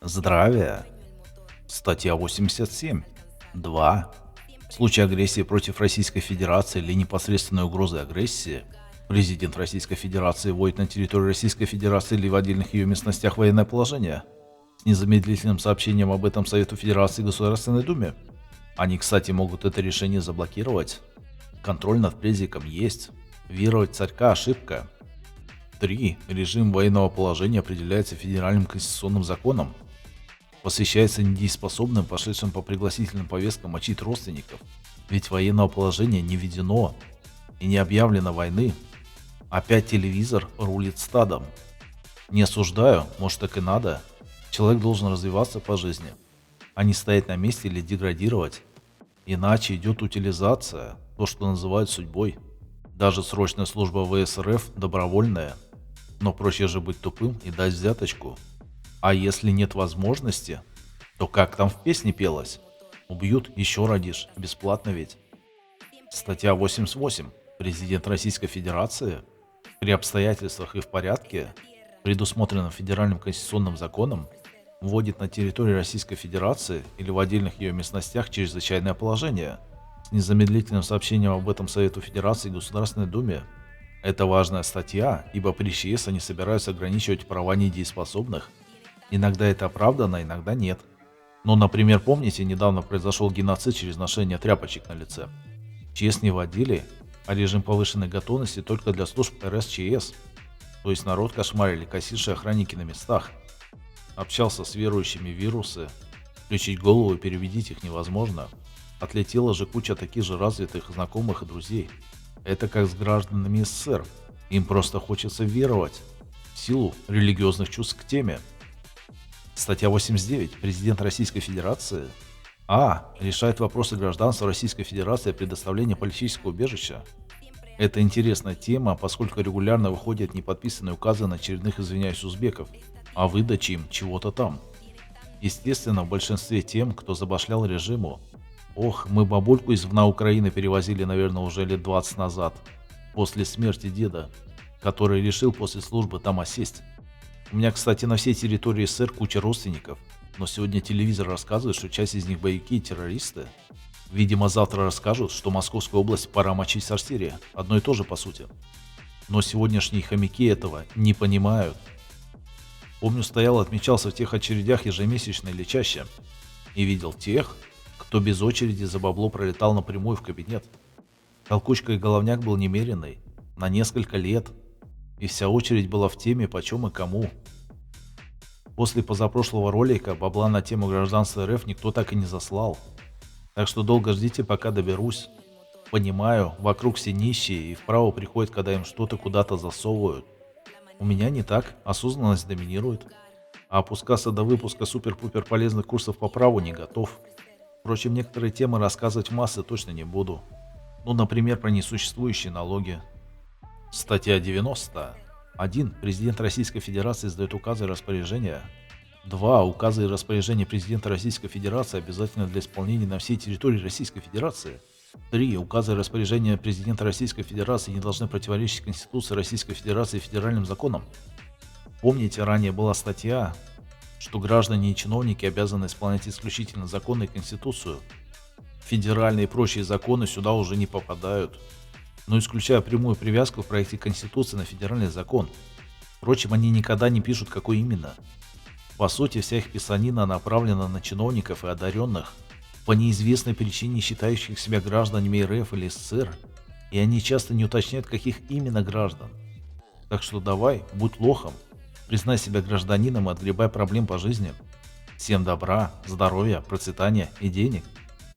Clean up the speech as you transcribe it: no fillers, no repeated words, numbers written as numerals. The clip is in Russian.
Здравия. Статья 87. 2. В случае агрессии против Российской Федерации или непосредственной угрозы агрессии, президент Российской Федерации вводит на территорию Российской Федерации или в отдельных ее местностях военное положение с незамедлительным сообщением об этом Совету Федерации и Государственной Думе. Они, кстати, могут это решение заблокировать. Контроль над президиком есть. Веровать царька – ошибка. 3. Режим военного положения определяется федеральным конституционным законом. Посвящается недееспособным, пошедшим по пригласительным повесткам мочить родственников. Ведь военного положения не введено и не объявлено войны. Опять телевизор рулит стадом. Не осуждаю, может так и надо. Человек должен развиваться по жизни, а не стоять на месте или деградировать. Иначе идет утилизация, то, что называют судьбой. Даже срочная служба ВС РФ добровольная. Но проще же быть тупым и дать взяточку. А если нет возможности, то как там в песне пелось? Убьют, еще родишь, бесплатно ведь. Статья 88. Президент Российской Федерации при обстоятельствах и в порядке, предусмотренном Федеральным конституционным законом, вводит на территории Российской Федерации или в отдельных ее местностях чрезвычайное положение с незамедлительным сообщением об этом Совету Федерации и Государственной Думе. Это важная статья, ибо при ЧС они собираются ограничивать права недееспособных. Иногда это оправдано, иногда нет. Но, например, помните, недавно произошел геноцид через ношение тряпочек на лице. ЧС не вводили, а режим повышенной готовности только для служб РСЧС. То есть народ кошмарили кассирши охранники на местах. Общался с верующими вирусы. Включить голову и переведить их невозможно. Отлетела же куча таких же развитых знакомых и друзей. Это как с гражданами СССР. Им просто хочется веровать в силу религиозных чувств к теме. Статья 89. Президент Российской Федерации решает вопросы гражданства Российской Федерации о предоставлении политического убежища. Это интересная тема, поскольку регулярно выходят неподписанные указы на очередных, извиняюсь, узбеков о выдаче им чего-то там. Естественно, в большинстве тем, кто забашлял режиму. Мы бабульку из ВНА Украины перевозили, наверное, уже лет 20 назад, после смерти деда, который решил после службы там осесть. У меня, кстати, на всей территории СССР куча родственников, но сегодня телевизор рассказывает, что часть из них боевики и террористы. Видимо, завтра расскажут, что Московскую область пора мочить с Арсерия, одно и то же по сути. Но сегодняшние хомяки этого не понимают. Помню, стоял, отмечался в тех очередях ежемесячно или чаще, и видел тех, кто без очереди за бабло пролетал напрямую в кабинет. Толкучка и головняк был немеренный, на несколько лет, и вся очередь была в теме почем и кому. После позапрошлого ролика бабла на тему гражданства РФ никто так и не заслал. Так что долго ждите, пока доберусь. Понимаю, вокруг все нищие и вправо приходят, когда им что-то куда-то засовывают. У меня не так, осознанность доминирует. А опускаться до выпуска супер-пупер полезных курсов по праву не готов. Впрочем, некоторые темы рассказывать в массы точно не буду. Например, про несуществующие налоги. Статья 90. 1. Президент Российской Федерации издает указы и распоряжения. 2. Указы и распоряжения президента Российской Федерации обязательны для исполнения на всей территории Российской Федерации. 3. Указы и распоряжения президента Российской Федерации не должны противоречить Конституции Российской Федерации и федеральным законам. Помните, ранее была статья, что граждане и чиновники обязаны исполнять исключительно законы и Конституцию. Федеральные и прочие законы сюда уже не попадают, но исключая прямую привязку в проекте Конституции на федеральный закон. Впрочем, они никогда не пишут, какой именно. По сути, вся их писанина направлена на чиновников и одаренных, по неизвестной причине считающих себя гражданами РФ или СССР, и они часто не уточняют, каких именно граждан. Так что давай, будь лохом, признай себя гражданином и отгребай проблем по жизни. Всем добра, здоровья, процветания и денег.